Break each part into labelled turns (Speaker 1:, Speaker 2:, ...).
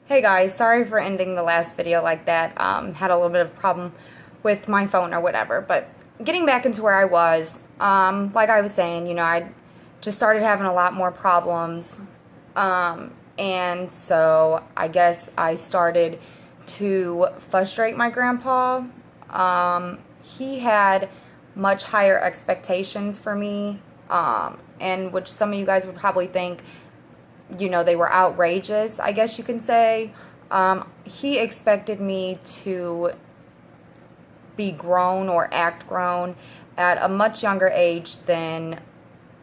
Speaker 1: Hey guys, sorry for ending the last video like that. Had a little bit of problem with my phone or whatever. But getting back into where I was, like I was saying, I just started having a lot more problems. And so I guess I started to frustrate my grandpa. He had much higher expectations for me, and which some of you guys would probably think, they were outrageous, I guess you can say. He expected me to be grown or act grown at a much younger age than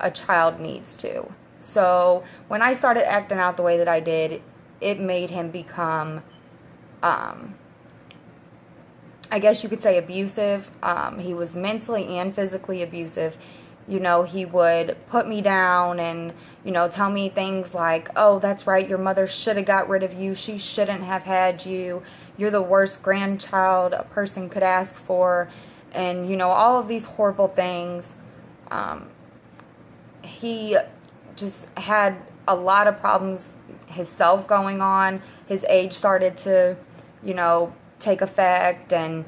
Speaker 1: a child needs to. So when I started acting out the way that I did, it made him become, I guess you could say, abusive. He was mentally and physically abusive. He would put me down and, tell me things like, oh, that's right, your mother should have got rid of you. She shouldn't have had you. You're the worst grandchild a person could ask for. And, all of these horrible things. He just had a lot of problems himself going on. His age started to, take effect. And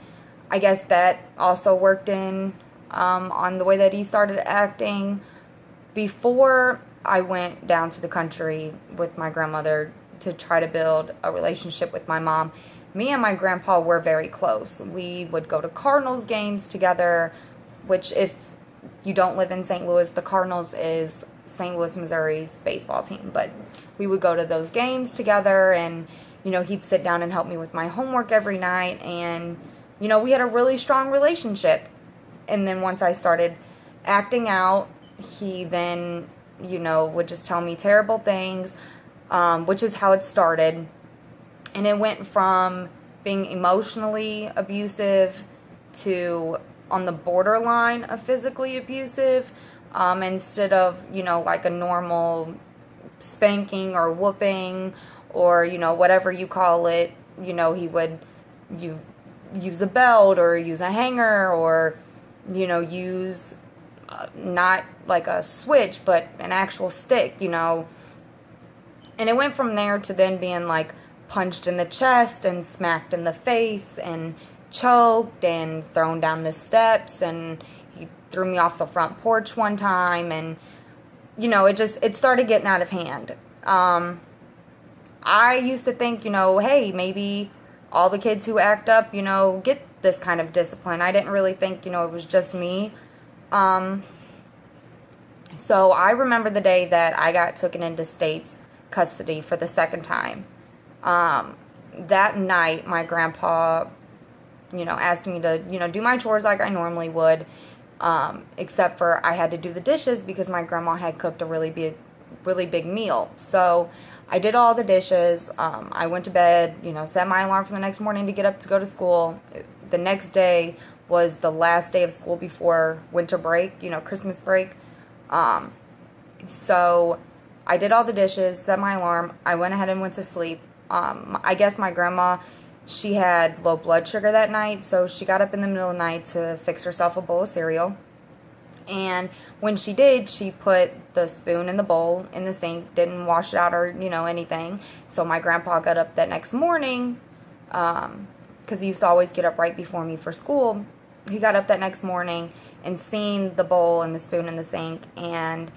Speaker 1: I guess that also worked in on the way that he started acting. Before I went down to the country with my grandmother to try to build a relationship with my mom, me and my grandpa were very close. We would go to Cardinals games together, which, if you don't live in St. Louis, the Cardinals is St. Louis, Missouri's baseball team. But we would go to those games together, and, he'd sit down and help me with my homework every night. And, we had a really strong relationship. And then once I started acting out, he then, would just tell me terrible things, which is how it started. And it went from being emotionally abusive to on the borderline of physically abusive, instead of, like a normal spanking or whooping or, whatever you call it. He would use a belt or use a hanger or, use not like a switch, but an actual stick, And it went from there to then being like punched in the chest and smacked in the face and choked and thrown down the steps. And he threw me off the front porch one time. And, it started getting out of hand. I used to think, hey, maybe all the kids who act up, get this kind of discipline. I didn't really think, it was just me. So I remember the day that I got taken into state's custody for the second time. That night, my grandpa, asked me to, do my chores like I normally would, except for I had to do the dishes because my grandma had cooked a really big meal. So I did all the dishes. I went to bed, set my alarm for the next morning to get up to go to school. The next day was the last day of school before winter break, Christmas break. So I did all the dishes, set my alarm. I went ahead and went to sleep. I guess my grandma, she had low blood sugar that night, so she got up in the middle of the night to fix herself a bowl of cereal. And when she did, she put the spoon in the bowl in the sink, didn't wash it out or, anything. So my grandpa got up that next morning, because he used to always get up right before me for school. He got up that next morning and seen the bowl and the spoon in the sink. And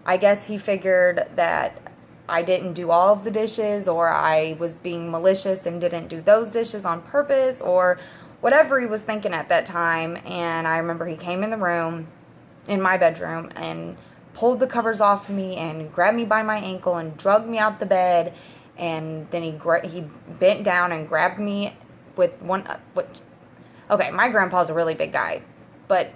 Speaker 1: I guess he figured that I didn't do all of the dishes, or I was being malicious and didn't do those dishes on purpose, or whatever he was thinking at that time. And I remember he came in the room, in my bedroom, and pulled the covers off me and grabbed me by my ankle and dragged me out the bed. And then he bent down and grabbed me with one, okay, my grandpa's a really big guy, but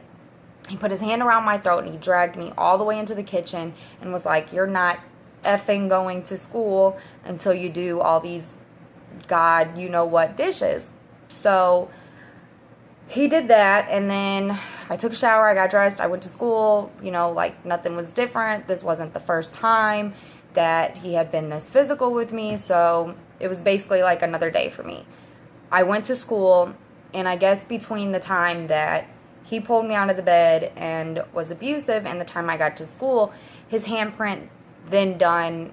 Speaker 1: he put his hand around my throat and he dragged me all the way into the kitchen and was like, you're not effing going to school until you do all these God, what dishes. So he did that, and then I took a shower, I got dressed, I went to school, like nothing was different. This wasn't the first time that he had been this physical with me, so it was basically like another day for me. I went to school, and I guess between the time that he pulled me out of the bed and was abusive and the time I got to school, his handprint then done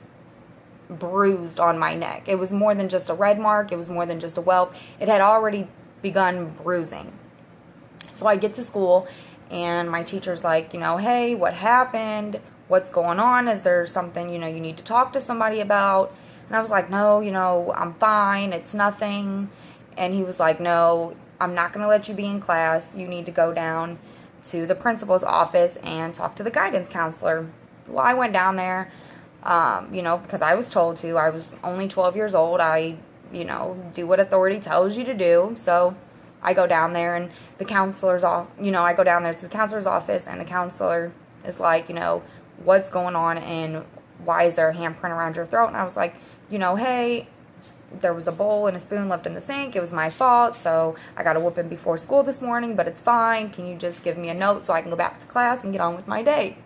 Speaker 1: bruised on my neck. It was more than just a red mark. It was more than just a welt. It had already begun bruising. So I get to school, and my teacher's like, hey, what happened? What's going on? Is there something, you need to talk to somebody about? And I was like, no, I'm fine. It's nothing. And he was like, no, I'm not going to let you be in class. You need to go down to the principal's office and talk to the guidance counselor. Well, I went down there, because I was told to. I was only 12 years old. I, do what authority tells you to do. So I go down there, and the counselor's off, I go down there to the counselor's office, and the counselor is like, what's going on, and why is there a handprint around your throat? And I was like, hey, there was a bowl and a spoon left in the sink. It was my fault, so I got a whooping before school this morning, but it's fine. Can you just give me a note so I can go back to class and get on with my day?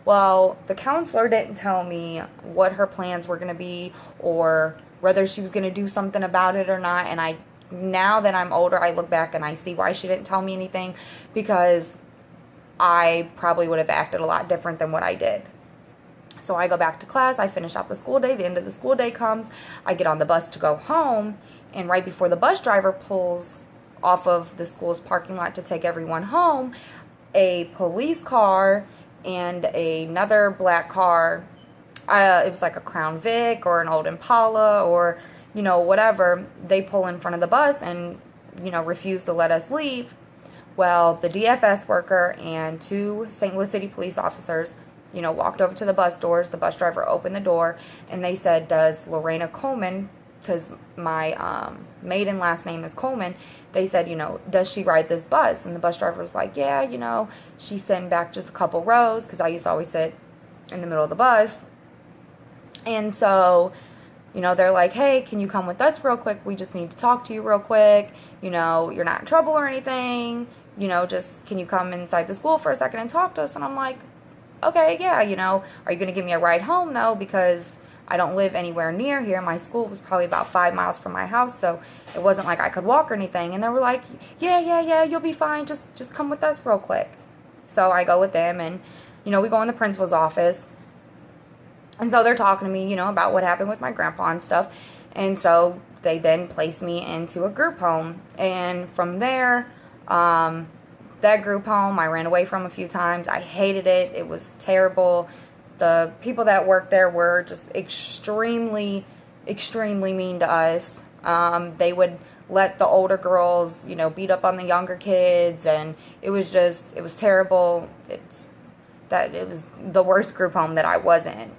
Speaker 1: Well, the counselor didn't tell me what her plans were going to be or whether she was going to do something about it or not. And now that I'm older, I look back and I see why she didn't tell me anything, because I probably would have acted a lot different than what I did. So I go back to class, I finish out the school day, the end of the school day comes, I get on the bus to go home, and right before the bus driver pulls off of the school's parking lot to take everyone home, a police car and another black car, it was like a Crown Vic or an old Impala or, whatever, they pull in front of the bus and, refuse to let us leave. Well, the DFS worker and 2 St. Louis City police officers, walked over to the bus doors. The bus driver opened the door, and they said, does Lorena Coleman, because my maiden last name is Coleman, they said, does she ride this bus? And the bus driver was like, yeah, she's sitting back just a couple rows, because I used to always sit in the middle of the bus. And so, they're like, hey, can you come with us real quick? We just need to talk to you real quick. You're not in trouble or anything. Just can you come inside the school for a second and talk to us? And I'm like, okay, yeah, are you going to give me a ride home, though? Because I don't live anywhere near here. My school was probably about 5 miles from my house, so it wasn't like I could walk or anything. And they were like, yeah, you'll be fine. Just come with us real quick. So I go with them, and, we go in the principal's office. And so they're talking to me, about what happened with my grandpa and stuff. And so they then placed me into a group home. And from there, that group home, I ran away from a few times. I hated it. It was terrible. The people that worked there were just extremely, extremely mean to us. They would let the older girls, beat up on the younger kids, and it was terrible. It was the worst group home that I was in.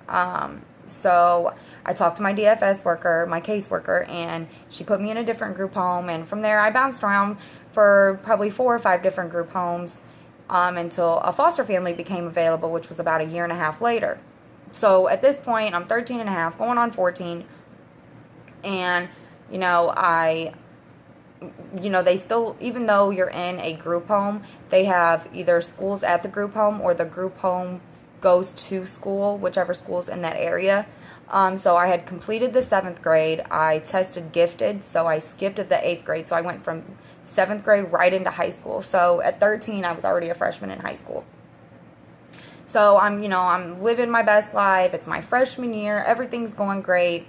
Speaker 1: So I talked to my DFS worker, my caseworker, and she put me in a different group home. And from there, I bounced around for probably 4 or 5 different group homes until a foster family became available, which was about a year and a half later. So at this point, I'm 13 and a half, going on 14. And, they still, even though you're in a group home, they have either schools at the group home or the group home goes to school, whichever school's in that area. So I had completed the 7th grade. I tested gifted, so I skipped the 8th grade. So I went from 7th grade right into high school. So at 13, I was already a freshman in high school. So I'm living my best life. It's my freshman year. Everything's going great.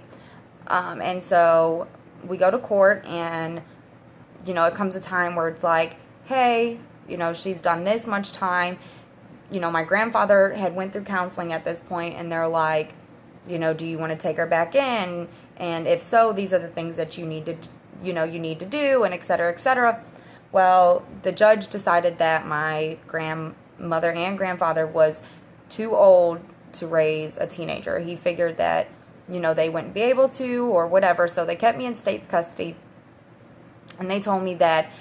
Speaker 1: And so we go to court, and, it comes a time where it's like, hey, she's done this much time. My grandfather had went through counseling at this point, and they're like, do you want to take her back in? And if so, these are the things that you need to do, and et cetera, et cetera. Well, the judge decided that my grandmother and grandfather was too old to raise a teenager. He figured that, they wouldn't be able to or whatever, so they kept me in state's custody. And they told me that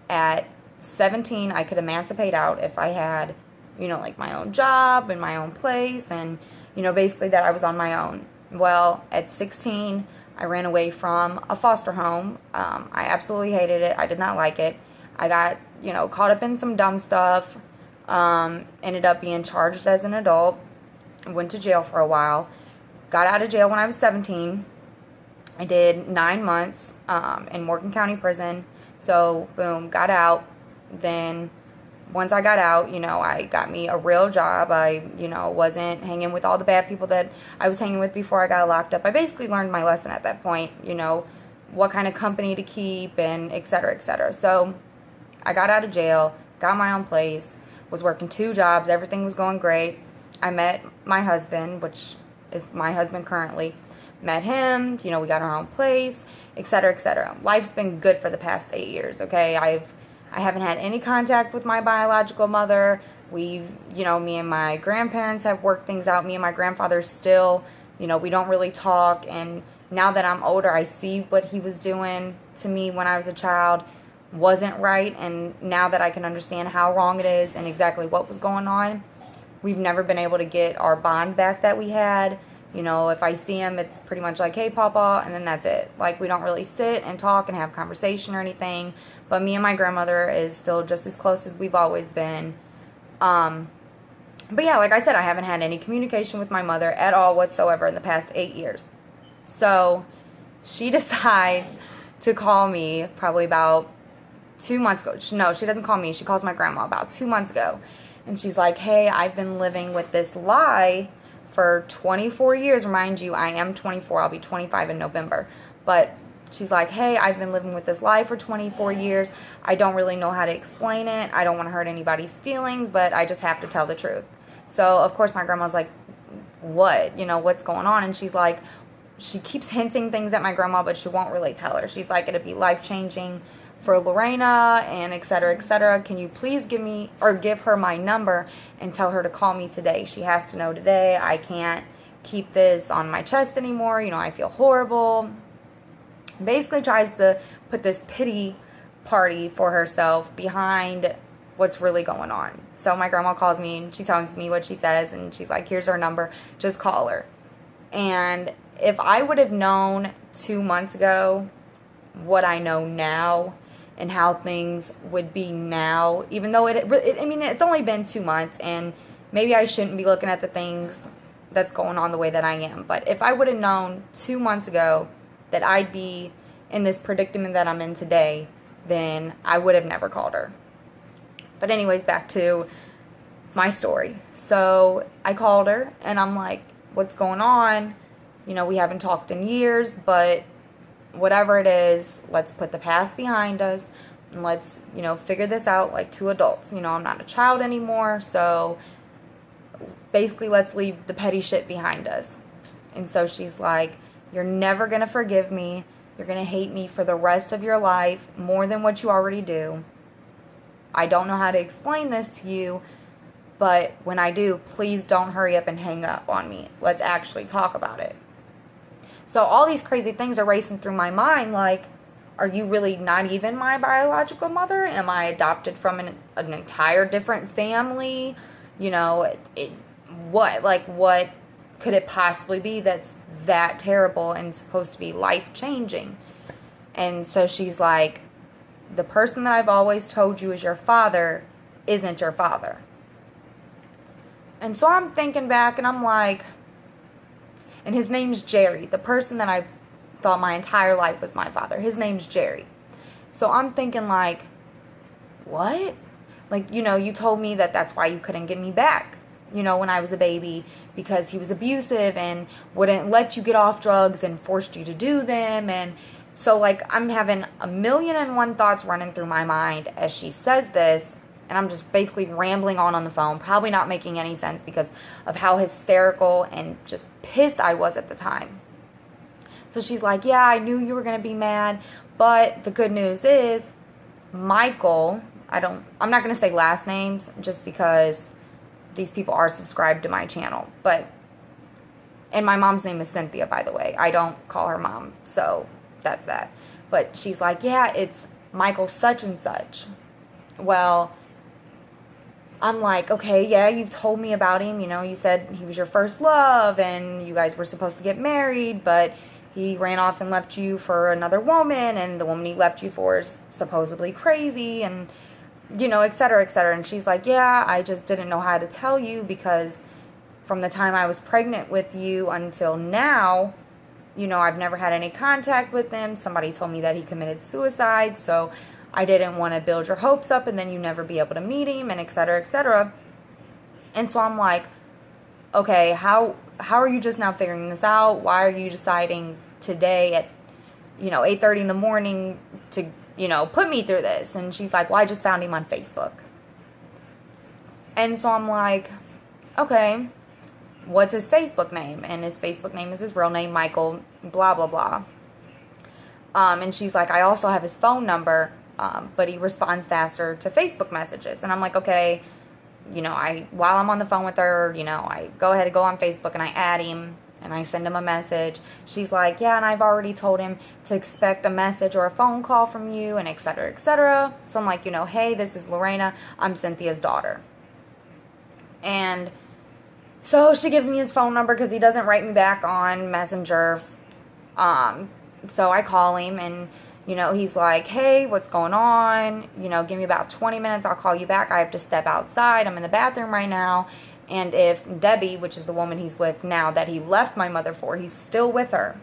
Speaker 1: at 17, I could emancipate out if I had, like my own job and my own place, and, basically that I was on my own. Well, at 16, I ran away from a foster home. I absolutely hated it. I did not like it. I got, caught up in some dumb stuff, ended up being charged as an adult, went to jail for a while, got out of jail when I was 17. I did 9 months in Morgan County Prison. So, boom, got out. Then once I got out, you know, I got me a real job. I, you know, wasn't hanging with all the bad people that I was hanging with before I got locked up. I basically learned my lesson at that point, you know, what kind of company to keep and et cetera, et cetera. So I got out of jail, got my own place, was working 2 jobs. Everything was going great. I met my husband, which is my husband currently. Met him, you know, we got our own place, et cetera, et cetera. Life's been good for the past 8 years, okay? I haven't had any contact with my biological mother. We've, you know, me and my grandparents have worked things out. Me and my grandfather still, you know, we don't really talk. And now that I'm older, I see what he was doing to me when I was a child wasn't right. And now that I can understand how wrong it is and exactly what was going on, we've never been able to get our bond back that we had. You know, if I see him, it's pretty much like, hey, Papa, and then that's it. Like, we don't really sit and talk and have conversation or anything. But me and my grandmother is still just as close as we've always been. But yeah, like I said, I haven't had any communication with my mother at all whatsoever in the past 8 years. So she decides to call me probably about 2 months ago. No, she doesn't call me. She calls my grandma about 2 months ago. And she's like, hey, I've been living with this lie for 24 years. Remind you, I am 24. I'll be 25 in November. But she's like, hey, I've been living with this lie for 24 years. I don't really know how to explain it. I don't want to hurt anybody's feelings, but I just have to tell the truth. So, of course, my grandma's like, what? You know, what's going on? And she's like, she keeps hinting things at my grandma, but she won't really tell her. She's like, it'd be life-changing for Lorena and et cetera, et cetera. Can you please give her my number and tell her to call me today? She has to know today. I can't keep this on my chest anymore. You know, I feel horrible. Basically tries to put this pity party for herself behind what's really going on. So my grandma calls me and she tells me what she says, and she's like, here's her number. Just call her. And if I would have known 2 months ago what I know now, and how things would be now, even though it's only been 2 months, and maybe I shouldn't be looking at the things that's going on the way that I am. But if I would have known 2 months ago that I'd be in this predicament that I'm in today, then I would have never called her. But anyways, back to my story. So I called her, and I'm like, what's going on? You know, we haven't talked in years, but whatever it is, let's put the past behind us and let's, you know, figure this out like 2 adults. You know, I'm not a child anymore, so basically let's leave the petty shit behind us. And so she's like, you're never going to forgive me. You're going to hate me for the rest of your life more than what you already do. I don't know how to explain this to you, but when I do, please don't hurry up and hang up on me. Let's actually talk about it. So all these crazy things are racing through my mind, like, are you really not even my biological mother? Am I adopted from an entire different family? You know, what could it possibly be that's that terrible and supposed to be life-changing? And so she's like, the person that I've always told you is your father isn't your father. And so I'm thinking back, and I'm like, and his name's Jerry. The person that I've thought my entire life was my father, his name's Jerry. So I'm thinking like, what? Like, you know, you told me that that's why you couldn't get me back, you know, when I was a baby, because he was abusive and wouldn't let you get off drugs and forced you to do them. And so, like, I'm having 1,000,001 thoughts running through my mind as she says this. And I'm just basically rambling on the phone, probably not making any sense because of how hysterical and just pissed I was at the time. So she's like, yeah, I knew you were going to be mad, but the good news is Michael, I'm not going to say last names just because these people are subscribed to my channel, and my mom's name is Cynthia, by the way. I don't call her mom, so that's that. But she's like, yeah, it's Michael such and such. Well, I'm like, okay, yeah, you've told me about him. You know, you said he was your first love and you guys were supposed to get married, but he ran off and left you for another woman, and the woman he left you for is supposedly crazy, and, you know, et cetera, et cetera. And she's like, yeah, I just didn't know how to tell you because from the time I was pregnant with you until now, you know, I've never had any contact with him. Somebody told me that he committed suicide, so I didn't want to build your hopes up and then you never be able to meet him, and et cetera, et cetera. And so I'm like, okay, how are you just now figuring this out? Why are you deciding today at, 8:30 in the morning to, put me through this? And she's like, well, I just found him on Facebook. And so I'm like, okay, what's his Facebook name? And his Facebook name is his real name, Michael, blah, blah, blah. And she's like, I also have his phone number, but he responds faster to Facebook messages. And I'm like, okay, while I'm on the phone with her, I go ahead and go on Facebook and I add him and I send him a message. She's like, yeah, and I've already told him to expect a message or a phone call from you, and et cetera, et cetera. So I'm like, hey, this is Lorena. I'm Cynthia's daughter. And so she gives me his phone number because he doesn't write me back on Messenger. So I call him and, he's like, hey, what's going on? Give me about 20 minutes. I'll call you back. I have to step outside. I'm in the bathroom right now. And if Debbie, which is the woman he's with now that he left my mother for, he's still with her.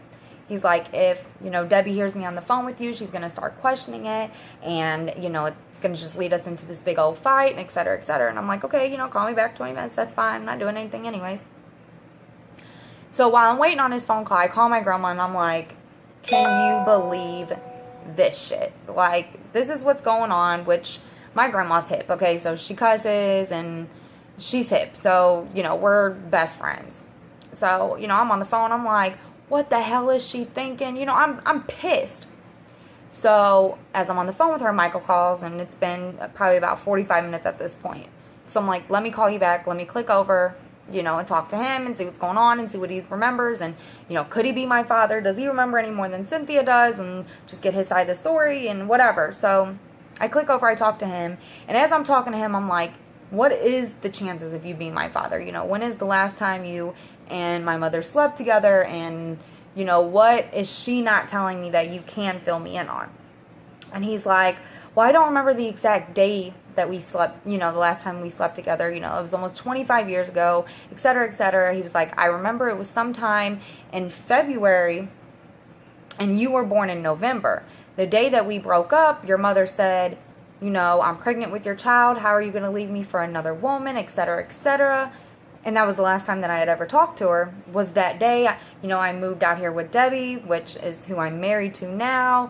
Speaker 1: He's like, if, Debbie hears me on the phone with you, she's going to start questioning it. And, it's going to just lead us into this big old fight, and et cetera, et cetera. And I'm like, okay, call me back 20 minutes. That's fine. I'm not doing anything anyways. So while I'm waiting on his phone call, I call my grandma and I'm like, can you believe this shit? Like, this is what's going on, which my grandma's hip, okay? So she cusses and she's hip. So, we're best friends. So, I'm on the phone. I'm like, what the hell is she thinking? I'm pissed. So as I'm on the phone with her, Michael calls, and it's been probably about 45 minutes at this point. So I'm like, let me call you back. Let me click over, and talk to him and see what's going on and see what he remembers. And, could he be my father? Does he remember any more than Cynthia does? And just get his side of the story and whatever. So I click over, I talk to him. And as I'm talking to him, I'm like, what is the chances of you being my father? When is the last time you and my mother slept together? And, what is she not telling me that you can fill me in on? And he's like, well, I don't remember the exact day that we slept, the last time we slept together, it was almost 25 years ago, et cetera, et cetera. He was like, I remember it was sometime in February and you were born in November. The day that we broke up, your mother said, I'm pregnant with your child. How are you going to leave me for another woman, et cetera, et cetera. And that was the last time that I had ever talked to her, was that day. I moved out here with Debbie, which is who I'm married to now,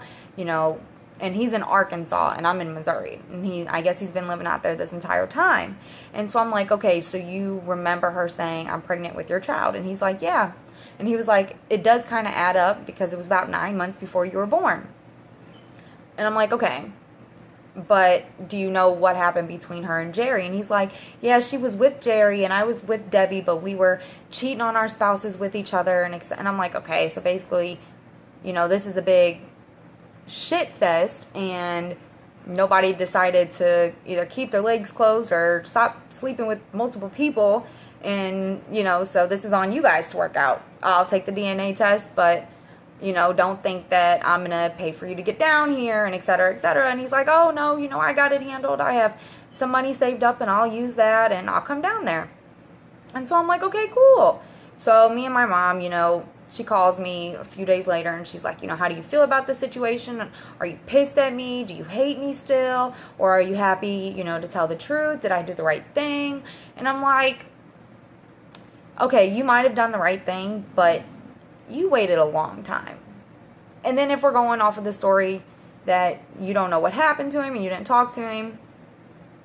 Speaker 1: and he's in Arkansas and I'm in Missouri. And I guess he's been living out there this entire time. And so I'm like, okay, so you remember her saying, I'm pregnant with your child? And he's like, yeah. And he was like, it does kind of add up because it was about 9 months before you were born. And I'm like, okay, but do you know what happened between her and Jerry? And he's like, yeah, she was with Jerry and I was with Debbie, but we were cheating on our spouses with each other. And I'm like, okay, so basically, this is a big shit fest, and nobody decided to either keep their legs closed or stop sleeping with multiple people. And, so this is on you guys to work out. I'll take the DNA test, but don't think that I'm going to pay for you to get down here, and et cetera, et cetera. And he's like, oh, no, I got it handled. I have some money saved up and I'll use that and I'll come down there. And so I'm like, okay, cool. So me and my mom, she calls me a few days later and she's like, how do you feel about the situation? Are you pissed at me? Do you hate me still? Or are you happy, to tell the truth? Did I do the right thing? And I'm like, okay, you might have done the right thing, but you waited a long time. And then if we're going off of the story that you don't know what happened to him and you didn't talk to him,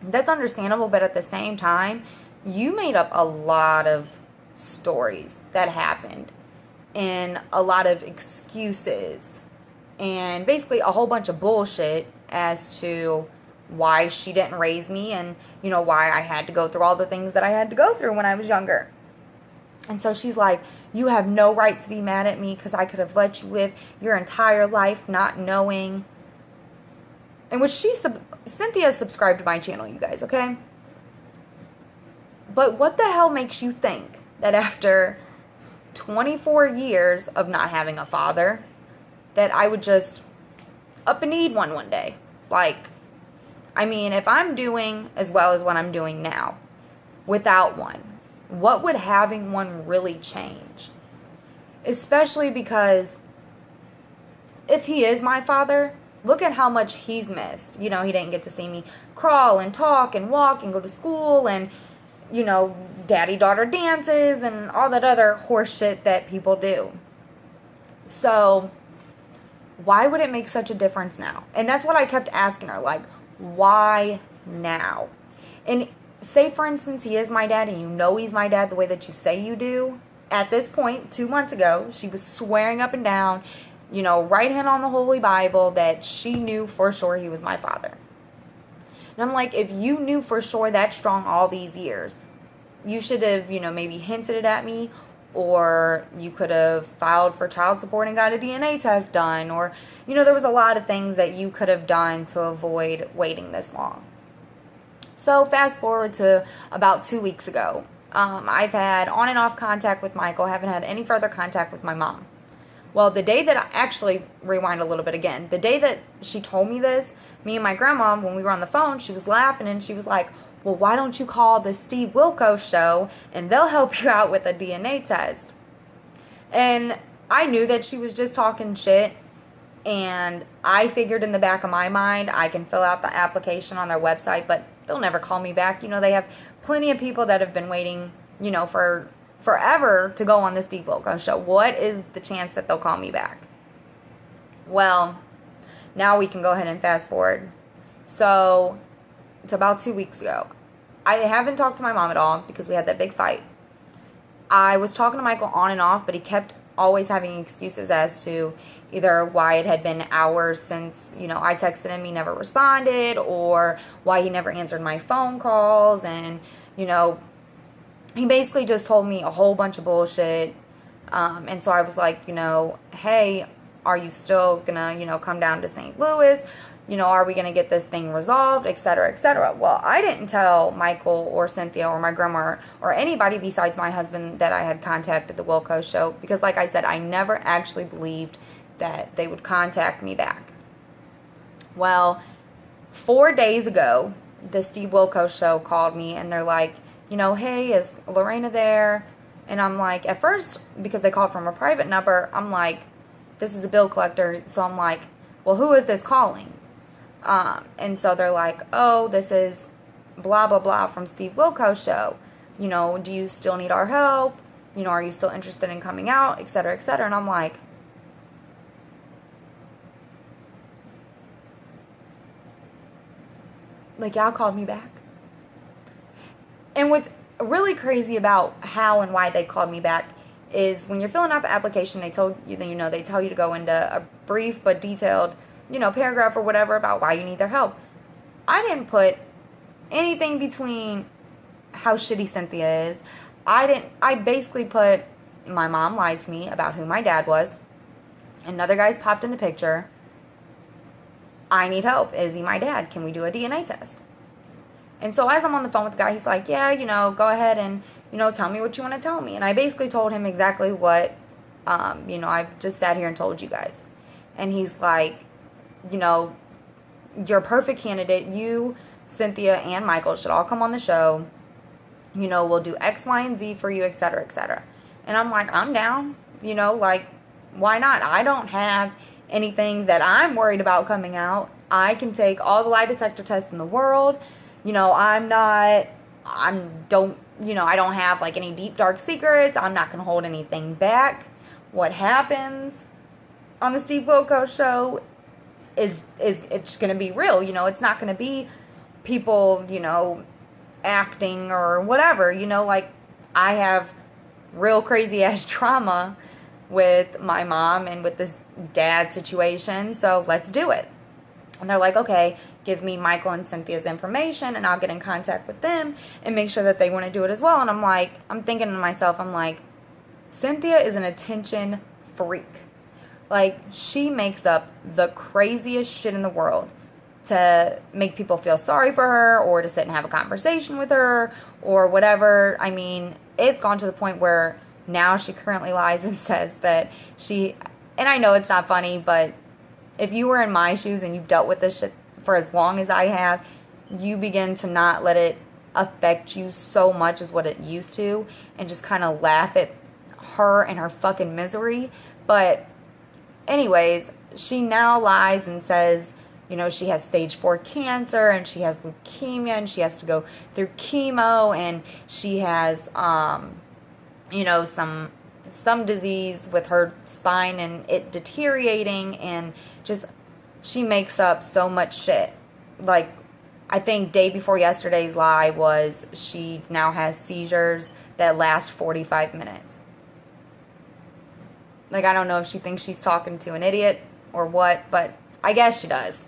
Speaker 1: that's understandable. But at the same time, you made up a lot of stories that happened and a lot of excuses and basically a whole bunch of bullshit as to why she didn't raise me and, why I had to go through all the things that I had to go through when I was younger. And so she's like, you have no right to be mad at me because I could have let you live your entire life not knowing. And which Cynthia subscribed to my channel, you guys, okay? But what the hell makes you think that after 24 years of not having a father, that I would just up and need one day? Like, I mean, if I'm doing as well as what I'm doing now without one, what would having one really change? Especially because if he is my father, look at how much he's missed. You know, he didn't get to see me crawl and talk and walk and go to school and, you know, daddy-daughter dances and all that other horse shit that people do. So, why would it make such a difference now? And that's what I kept asking her, like, why now? And say, for instance, he is my dad and you know he's my dad the way that you say you do. At this point, 2 months ago, she was swearing up and down, you know, right hand on the Holy Bible, that she knew for sure he was my father. And I'm like, if you knew for sure that strong all these years, you should have, you know, maybe hinted it at me, or you could have filed for child support and got a DNA test done, or, you know, there was a lot of things that you could have done to avoid waiting this long. So fast forward to about 2 weeks ago. I've had on and off contact with Michael, haven't had any further contact with my mom. Well, the day that I actually, rewind a little bit again, the day that she told me this, me and my grandma, when we were on the phone, she was laughing and she was like, well, why don't you call the Steve Wilkos show and they'll help you out with a DNA test? And I knew that she was just talking shit, and I figured in the back of my mind, I can fill out the application on their website, but they'll never call me back. You know, they have plenty of people that have been waiting, you know, for forever to go on the Steve Wilkos show. What is the chance that they'll call me back? Well, now we can go ahead and fast forward. So, it's about 2 weeks ago. I haven't talked to my mom at all because we had that big fight. I was talking to Michael on and off, but he kept always having excuses as to either why it had been hours since, you know, I texted him, he never responded, or why he never answered my phone calls. And, you know, he basically just told me a whole bunch of bullshit. And so I was like, you know, hey, are you still gonna, you know, come down to St. Louis? You know, are we going to get this thing resolved, et cetera, et cetera. Well, I didn't tell Michael or Cynthia or my grandma or anybody besides my husband that I had contacted the Wilkos show, because like I said, I never actually believed that they would contact me back. Well, 4 days ago, the Steve Wilkos show called me and they're like, you know, hey, is Lorena there? And I'm like, at first, because they called from a private number, I'm like, this is a bill collector. So I'm like, well, who is this calling? And so they're like, oh, this is blah, blah, blah from Steve Wilkos show. You know, do you still need our help? You know, are you still interested in coming out, et cetera, et cetera. And I'm like, y'all called me back. And what's really crazy about how and why they called me back is when you're filling out the application, they tell you to go into a brief but detailed, you know, paragraph or whatever about why you need their help. I didn't put anything between how shitty Cynthia is. I basically put, my mom lied to me about who my dad was. Another guy's popped in the picture. I need help. Is he my dad? Can we do a DNA test? And so as I'm on the phone with the guy, he's like, yeah, you know, go ahead and, you know, tell me what you want to tell me. And I basically told him exactly what, you know, I've just sat here and told you guys. And he's like, you know, you're a perfect candidate. You, Cynthia, and Michael should all come on the show. You know, we'll do X, Y, and Z for you, et cetera, et cetera. And I'm like, I'm down. You know, like, why not? I don't have anything that I'm worried about coming out. I can take all the lie detector tests in the world. You know, I don't have like any deep dark secrets. I'm not going to hold anything back. What happens on the Steve Wilkos show is it's going to be real. You know, it's not going to be people, you know, acting or whatever. You know, like, I have real crazy ass trauma with my mom and with this dad situation, so let's do it. And they're like, okay, give me Michael and Cynthia's information and I'll get in contact with them and make sure that they want to do it as well. And I'm like, I'm thinking to myself, I'm like, Cynthia is an attention freak. Like, she makes up the craziest shit in the world to make people feel sorry for her or to sit and have a conversation with her or whatever. I mean, it's gone to the point where now she currently lies and says that she, and I know it's not funny, but if you were in my shoes and you've dealt with this shit for as long as I have, you begin to not let it affect you so much as what it used to and just kind of laugh at her and her fucking misery. But anyways, she now lies and says she has stage 4 cancer, and she has leukemia, and she has to go through chemo, and she has, some disease with her spine and it deteriorating, and just, she makes up so much shit. Like, I think day before yesterday's lie was she now has seizures that last 45 minutes. Like, I don't know if she thinks she's talking to an idiot or what, but I guess she does.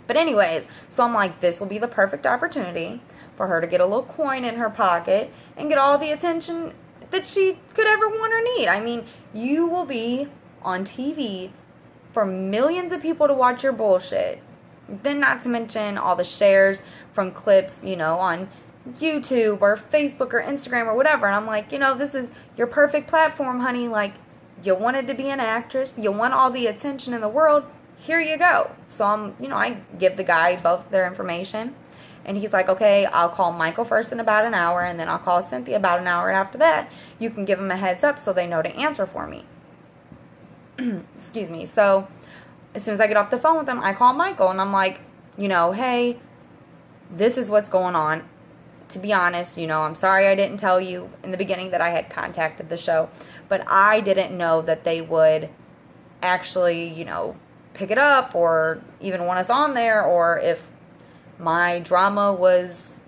Speaker 1: But anyways, so I'm like, this will be the perfect opportunity for her to get a little coin in her pocket and get all the attention that she could ever want or need. I mean, you will be on TV for millions of people to watch your bullshit. Then not to mention all the shares from clips, on YouTube or Facebook or Instagram or whatever. And I'm like, this is your perfect platform, honey. Like, you wanted to be an actress. You want all the attention in the world. Here you go. So I give the guy both their information. And he's like, okay, I'll call Michael first in about an hour, and then I'll call Cynthia about an hour after that. You can give them a heads up so they know to answer for me. Excuse me. So as soon as I get off the phone with him, I call Michael, and I'm like, hey, this is what's going on. To be honest, I'm sorry I didn't tell you in the beginning that I had contacted the show, but I didn't know that they would actually, pick it up or even want us on there, or if my drama was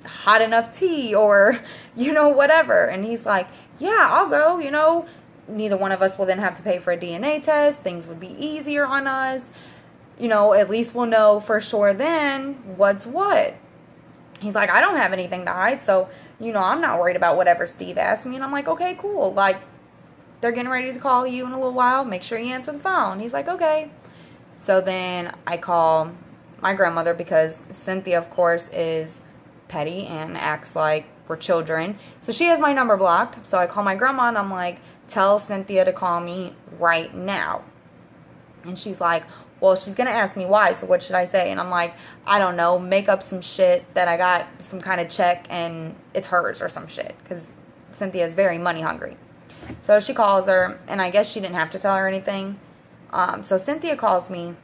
Speaker 1: hot enough tea or, whatever. And he's like, yeah, I'll go, neither one of us will then have to pay for a DNA test. Things would be easier on us. At least we'll know for sure then what's what. He's like, I don't have anything to hide, so, I'm not worried about whatever Steve asked me. And I'm like, okay, cool. Like, they're getting ready to call you in a little while. Make sure you answer the phone. He's like, okay. So then I call my grandmother, because Cynthia, of course, is petty and acts like we're children. So she has my number blocked. So I call my grandma, and I'm like, tell Cynthia to call me right now. And she's like, well, she's going to ask me why, so what should I say? And I'm like, I don't know, make up some shit that I got some kind of check and it's hers or some shit, because Cynthia is very money hungry. So she calls her, and I guess she didn't have to tell her anything. So Cynthia calls me,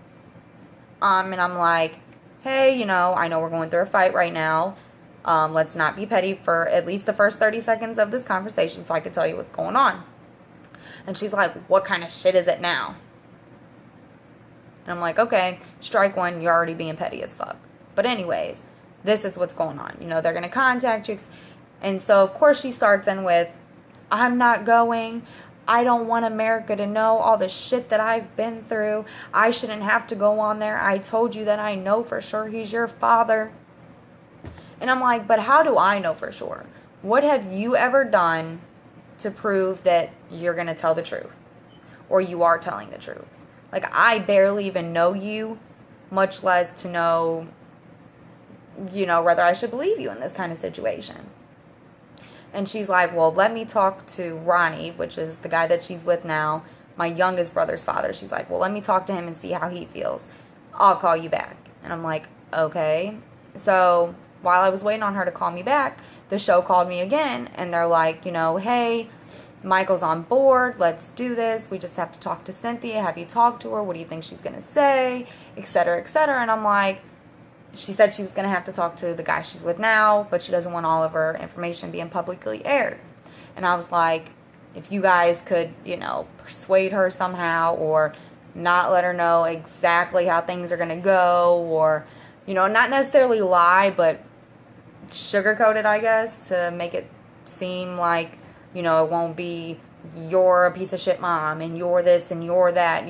Speaker 1: and I'm like, hey, I know we're going through a fight right now. Let's not be petty for at least the first 30 seconds of this conversation so I can tell you what's going on. And she's like, what kind of shit is it now? And I'm like, okay, strike one, you're already being petty as fuck. But anyways, this is what's going on. They're going to contact you. And so, of course, she starts in with, I'm not going. I don't want America to know all the shit that I've been through. I shouldn't have to go on there. I told you that I know for sure he's your father. And I'm like, but how do I know for sure? What have you ever done to prove that you're going to tell the truth? Or you are telling the truth? Like, I barely even know you, much less to know, whether I should believe you in this kind of situation. And she's like, well, let me talk to Ronnie, which is the guy that she's with now, my youngest brother's father. She's like, well, let me talk to him and see how he feels. I'll call you back. And I'm like, okay. So while I was waiting on her to call me back, the show called me again, and they're like, hey, Michael's on board. Let's do this. We just have to talk to Cynthia. Have you talked to her? What do you think she's going to say? Et cetera, et cetera. And I'm like, she said she was going to have to talk to the guy she's with now, but she doesn't want all of her information being publicly aired. And I was like, if you guys could, persuade her somehow, or not let her know exactly how things are going to go, or, not necessarily lie, but sugarcoat it, I guess, to make it seem like, it won't be you're a piece of shit mom and you're this and you're that,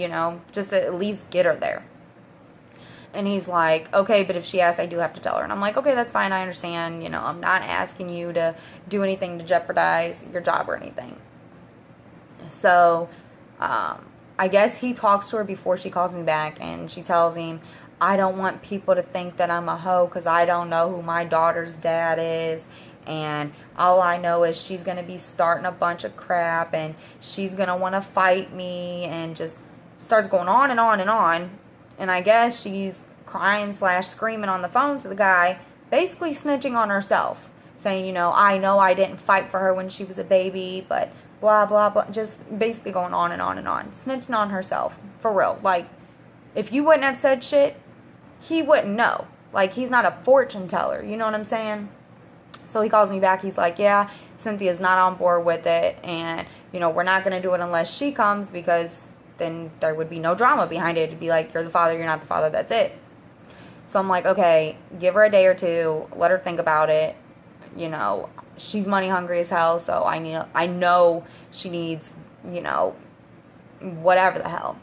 Speaker 1: just to at least get her there. And he's like, okay, but if she asks, I do have to tell her. And I'm like, okay, that's fine. I understand. I'm not asking you to do anything to jeopardize your job or anything. So, I guess he talks to her before she calls me back, and she tells him, I don't want people to think that I'm a hoe because I don't know who my daughter's dad is. And all I know is she's going to be starting a bunch of crap, and she's going to want to fight me, and just starts going on and on and on. And I guess she's crying / screaming on the phone to the guy, basically snitching on herself, saying, I know I didn't fight for her when she was a baby, but blah, blah, blah. Just basically going on and on and on. Snitching on herself. For real. Like, If you wouldn't have said shit, he wouldn't know. Like, he's not a fortune teller. You know what I'm saying? So he calls me back. He's like, yeah, Cynthia's not on board with it. And, you know, we're not going to do it unless she comes, because then there would be no drama behind it. It'd be like, you're the father, you're not the father, that's it. So I'm like, okay, give her a day or two. Let her think about it. You know, she's money hungry as hell. So I know she needs, you know, whatever the hell.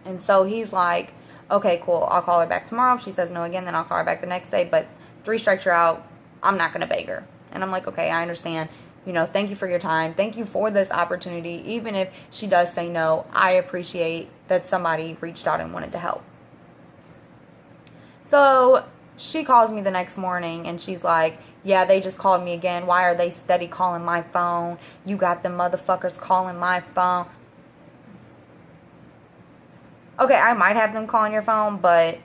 Speaker 1: And so he's like, okay, cool. I'll call her back tomorrow. If she says no again, then I'll call her back the next day. But 3 strikes you're out. I'm not going to beg her. And I'm like, okay, I understand. You know, thank you for your time. Thank you for this opportunity. Even if she does say no, I appreciate that somebody reached out and wanted to help. So she calls me the next morning and she's like, yeah, they just called me again. Why are they steady calling my phone? You got them motherfuckers calling my phone. Okay, I might have them calling your phone, but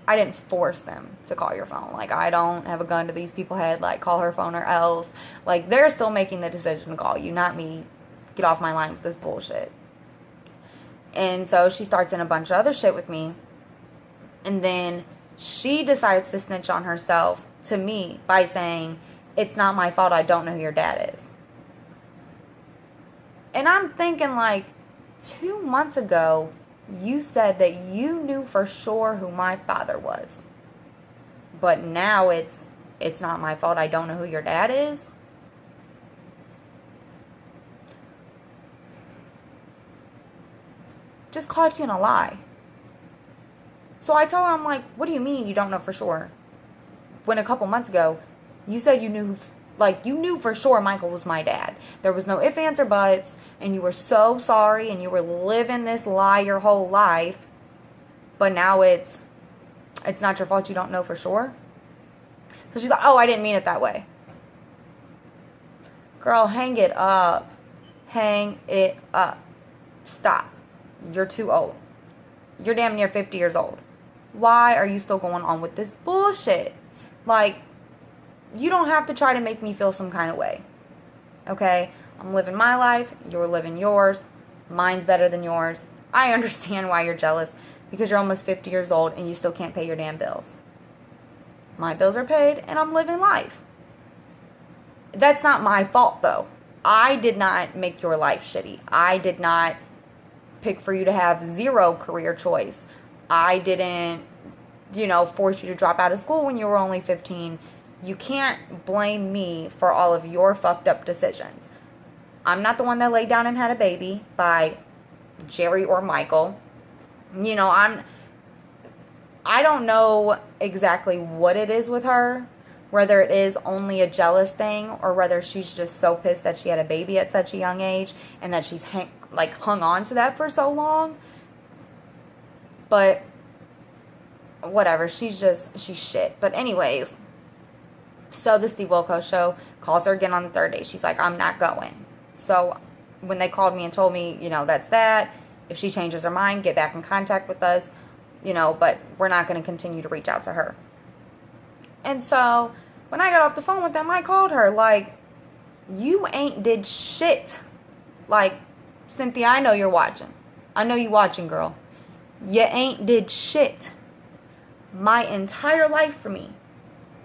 Speaker 1: I didn't force them to call your phone. Like, I don't have a gun to these people's head, like, call her phone or else. Like, they're still making the decision to call you, not me. Get off my line with this bullshit. And so she starts in a bunch of other shit with me. And then she decides to snitch on herself to me by saying, it's not my fault, I don't know who your dad is. And I'm thinking, like, 2 months ago, you said that you knew for sure who my father was. But now it's not my fault, I don't know who your dad is. Just caught you in a lie. So I tell her, I'm like, what do you mean you don't know for sure? When a couple months ago, you said you knew, like, you knew for sure Michael was my dad. There was no ifs, ands, or buts, and you were so sorry, and you were living this lie your whole life, but now it's not your fault, you don't know for sure? So she's like, oh, I didn't mean it that way. Girl, hang it up. Hang it up. Stop. You're too old. You're damn near 50 years old. Why are you still going on with this bullshit? Like, you don't have to try to make me feel some kind of way. Okay? I'm living my life. You're living yours. Mine's better than yours. I understand why you're jealous, because you're almost 50 years old and you still can't pay your damn bills. My bills are paid and I'm living life. That's not my fault, though. I did not make your life shitty. I did not pick for you to have zero career choice. I didn't, force you to drop out of school when you were only 15. You can't blame me for all of your fucked up decisions. I'm not the one that laid down and had a baby by Jerry or Michael. I don't know exactly what it is with her, whether it is only a jealous thing or whether she's just so pissed that she had a baby at such a young age and that she's hung on to that for so long. But whatever, she's shit. But anyways, so the Steve Wilkos show calls her again on the 3rd day. She's like, I'm not going. So when they called me and told me, that's that. If she changes her mind, get back in contact with us, but we're not going to continue to reach out to her. And so when I got off the phone with them, I called her like, you ain't did shit. Like, Cynthia, I know you're watching. I know you watching, girl. You ain't did shit my entire life for me.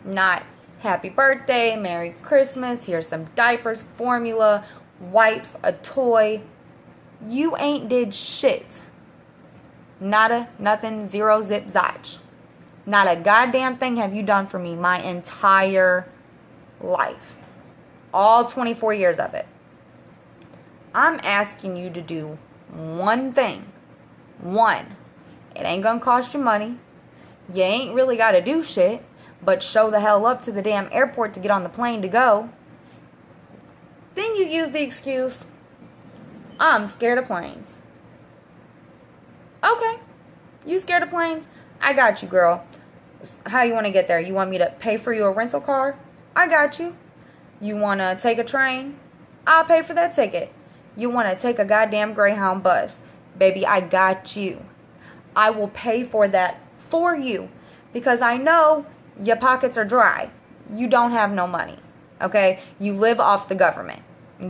Speaker 1: Not happy birthday, Merry Christmas, here's some diapers, formula, wipes, a toy. You ain't did shit. Nada, nothing, zero, zip, zach. Not a goddamn thing have you done for me my entire life. All 24 years of it. I'm asking you to do one thing. One. It ain't gonna cost you money. You ain't really gotta do shit, but show the hell up to the damn airport to get on the plane to go. Then you use the excuse, I'm scared of planes. Okay. You scared of planes? I got you, girl. How you want to get there? You want me to pay for you a rental car? I got you. You want to take a train? I'll pay for that ticket. You want to take a goddamn Greyhound bus? Baby, I got you. I will pay for that for you because I know your pockets are dry. You don't have no money, okay? You live off the government.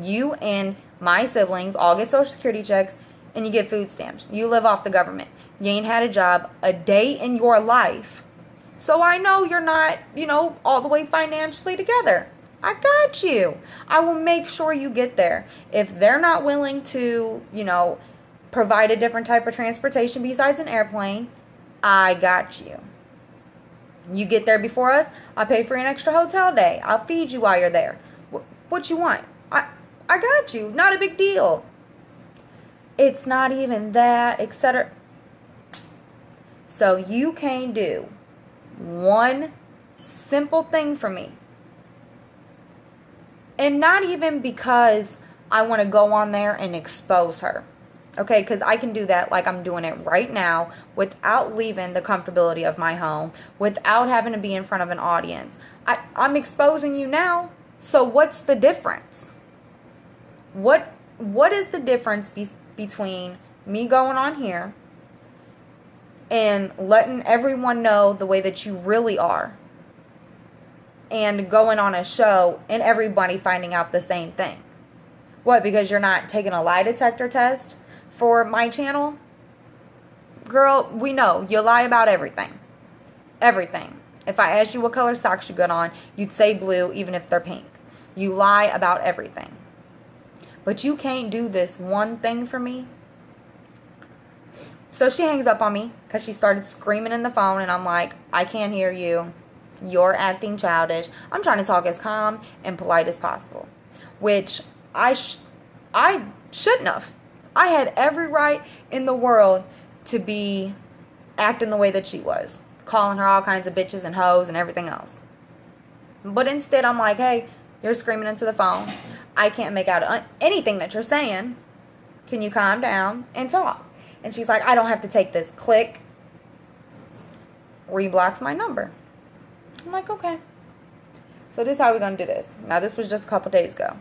Speaker 1: You and my siblings all get Social Security checks and you get food stamps. You live off the government. You ain't had a job a day in your life. So I know you're not, all the way financially together. I got you. I will make sure you get there. If they're not willing to, provide a different type of transportation besides an airplane, I got you. You get there before us, I'll pay for an extra hotel day. I'll feed you while you're there. What you want? I got you. Not a big deal. It's not even that, etc. So you can't do one simple thing for me. And not even because I want to go on there and expose her. Okay, because I can do that like I'm doing it right now without leaving the comfortability of my home, without having to be in front of an audience. I'm exposing you now. So what's the difference? What is the difference between me going on here and letting everyone know the way that you really are, and going on a show and everybody finding out the same thing? What, because you're not taking a lie detector test for my channel? Girl, we know you lie about everything. Everything. If I asked you what color socks you got on, you'd say blue even if they're pink. You lie about everything. But you can't do this one thing for me. So she hangs up on me because she started screaming in the phone, and I'm like, I can't hear you. You're acting childish. I'm trying to talk as calm and polite as possible, which I shouldn't have. I had every right in the world to be acting the way that she was, calling her all kinds of bitches and hoes and everything else. But instead, I'm like, hey, you're screaming into the phone. I can't make out anything that you're saying. Can you calm down and talk? And she's like, I don't have to take this. Click. Reblocks my number. I'm like, okay. So this is how we're going to do this. Now, this was just a couple days ago.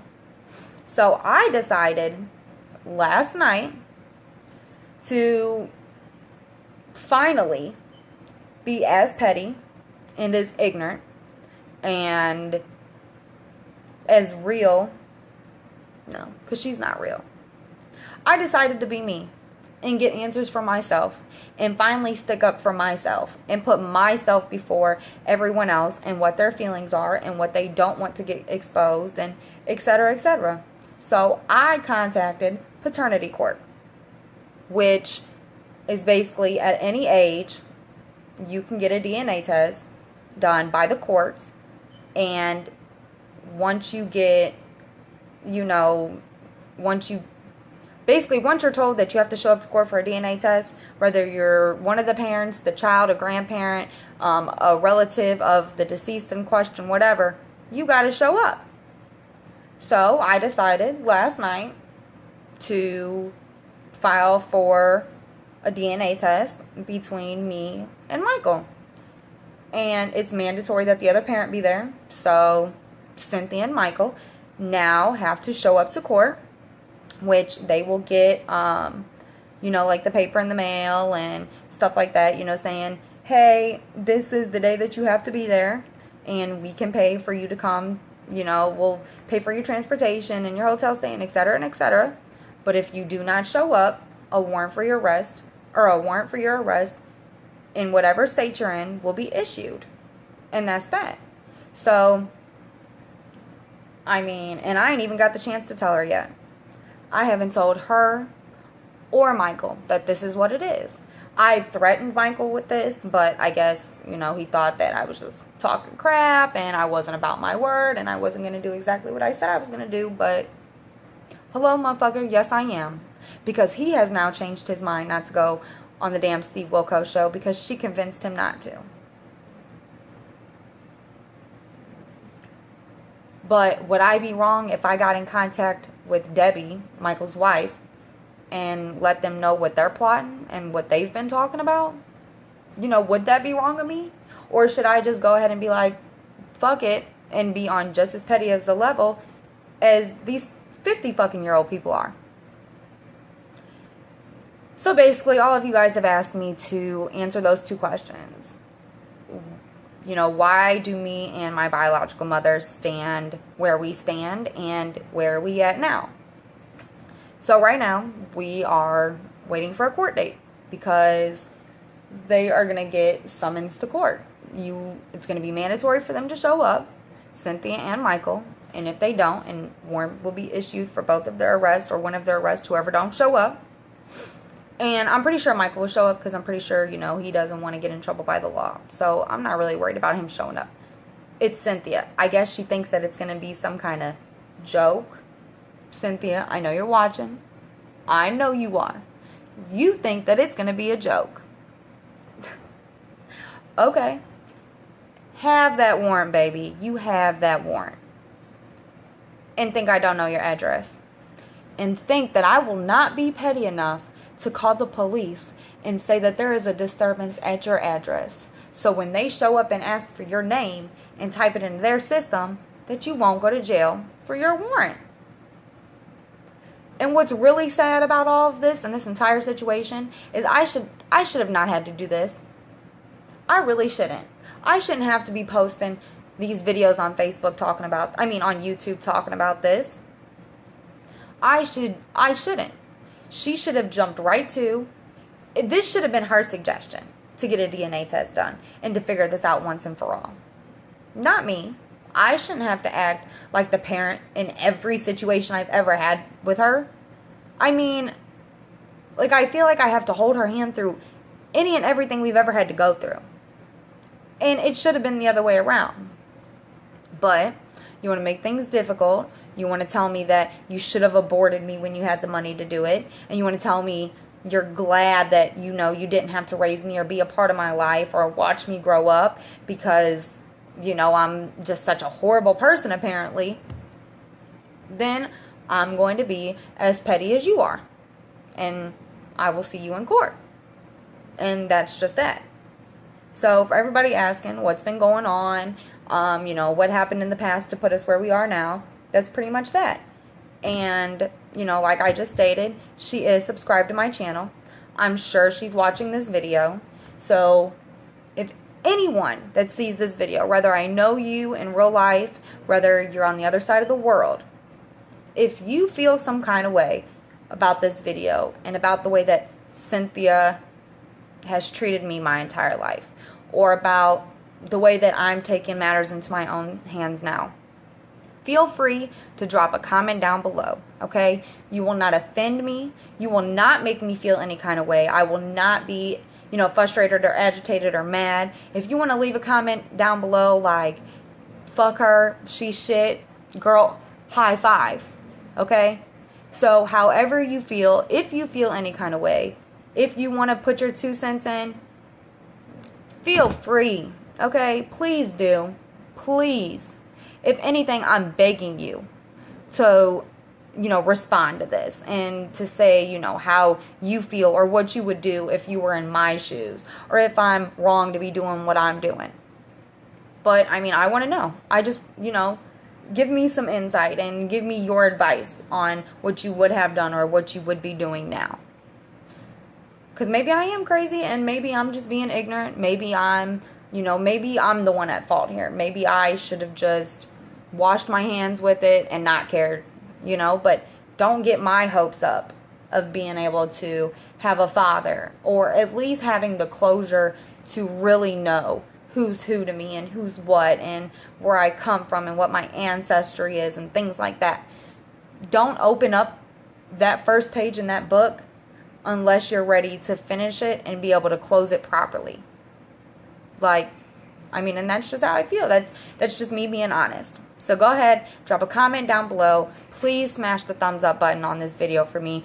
Speaker 1: So I decided last night to finally be as petty and as ignorant and as real. No, because she's not real. I decided to be me and get answers for myself and finally stick up for myself and put myself before everyone else and what their feelings are and what they don't want to get exposed and etc., etc. So I contacted paternity court, which is basically at any age you can get a DNA test done by the courts, and once you get, once you're told that you have to show up to court for a DNA test, whether you're one of the parents, the child, a grandparent, a relative of the deceased in question, whatever, you got to show up. So I decided last night to file for a DNA test between me and Michael. And it's mandatory that the other parent be there. So Cynthia and Michael now have to show up to court, which they will get, like the paper in the mail and stuff like that, saying, hey, this is the day that you have to be there, and we can pay for you to come, we'll pay for your transportation and your hotel stay and et cetera and et cetera. But if you do not show up, a warrant for your arrest in whatever state you're in will be issued. And that's that. So, and I ain't even got the chance to tell her yet. I haven't told her or Michael that this is what it is. I threatened Michael with this, but I guess, he thought that I was just talking crap and I wasn't about my word and I wasn't going to do exactly what I said I was going to do. But, hello, motherfucker, yes, I am. Because he has now changed his mind not to go on the damn Steve Wilkos show because she convinced him not to. But would I be wrong if I got in contact with Debbie, Michael's wife, and let them know what they're plotting and what they've been talking about? Would that be wrong of me? Or should I just go ahead and be like, fuck it, and be on just as petty as the level as these 50-fucking-year-old people are? So basically, all of you guys have asked me to answer those two questions. Why do me and my biological mother stand where we stand and where are we at now? So right now, we are waiting for a court date. because they are going to get summons to court. It's going to be mandatory for them to show up, Cynthia and Michael, and if they don't, and warrant will be issued for both of their arrests or one of their arrests, whoever don't show up. And I'm pretty sure Michael will show up because I'm pretty sure, he doesn't want to get in trouble by the law. So I'm not really worried about him showing up. It's Cynthia. I guess she thinks that it's going to be some kind of joke. Cynthia, I know you're watching. I know you are. You think that it's going to be a joke. Okay. Have that warrant, baby. You have that warrant. And think I don't know your address. And think that I will not be petty enough to call the police and say that there is a disturbance at your address. So when they show up and ask for your name and type it into their system, that you won't go to jail for your warrant. And what's really sad about all of this and this entire situation is I should have not had to do this. I really shouldn't. I shouldn't have to be posting these videos on Facebook on YouTube talking about this. I shouldn't. She should have jumped right to. This should have been her suggestion to get a DNA test done and to figure this out once and for all. Not me. I shouldn't have to act like the parent in every situation I've ever had with her. I feel like I have to hold her hand through any and everything we've ever had to go through. And it should have been the other way around. But you want to make things difficult. You want to tell me that you should have aborted me when you had the money to do it. And you want to tell me you're glad that, you didn't have to raise me or be a part of my life or watch me grow up because, I'm just such a horrible person apparently. Then I'm going to be as petty as you are. And I will see you in court. And that's just that. So for everybody asking what's been going on, what happened in the past to put us where we are now, that's pretty much that. And, like I just stated, she is subscribed to my channel. I'm sure she's watching this video. So if anyone that sees this video, whether I know you in real life, whether you're on the other side of the world, if you feel some kind of way about this video and about the way that Cynthia has treated me my entire life, or about the way that I'm taking matters into my own hands now, feel free to drop a comment down below, okay? You will not offend me. You will not make me feel any kind of way. I will not be, frustrated or agitated or mad. If you want to leave a comment down below like, fuck her, she's shit, girl, high five, okay? So however you feel, if you feel any kind of way, if you want to put your 2 cents in, feel free, okay? Please do. Please. If anything, I'm begging you to, respond to this and to say, how you feel or what you would do if you were in my shoes or if I'm wrong to be doing what I'm doing. But, I want to know. I just, give me some insight and give me your advice on what you would have done or what you would be doing now. Because maybe I am crazy and maybe I'm just being ignorant. Maybe I'm the one at fault here. Maybe I should have just washed my hands with it and not cared, but don't get my hopes up of being able to have a father or at least having the closure to really know who's who to me and who's what and where I come from and what my ancestry is and things like that. Don't open up that first page in that book unless you're ready to finish it and be able to close it properly. And that's just how I feel. That's just me being honest. So go ahead, drop a comment down below. Please smash the thumbs up button on this video for me.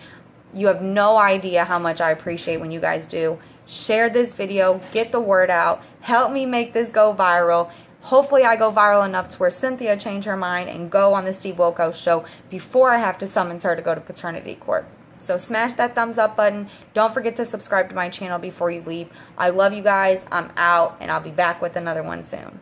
Speaker 1: You have no idea how much I appreciate when you guys do. Share this video, get the word out, help me make this go viral. Hopefully I go viral enough to where Cynthia change her mind and go on the Steve Wilkos show before I have to summons her to go to paternity court. So smash that thumbs up button. Don't forget to subscribe to my channel before you leave. I love you guys. I'm out, and I'll be back with another one soon.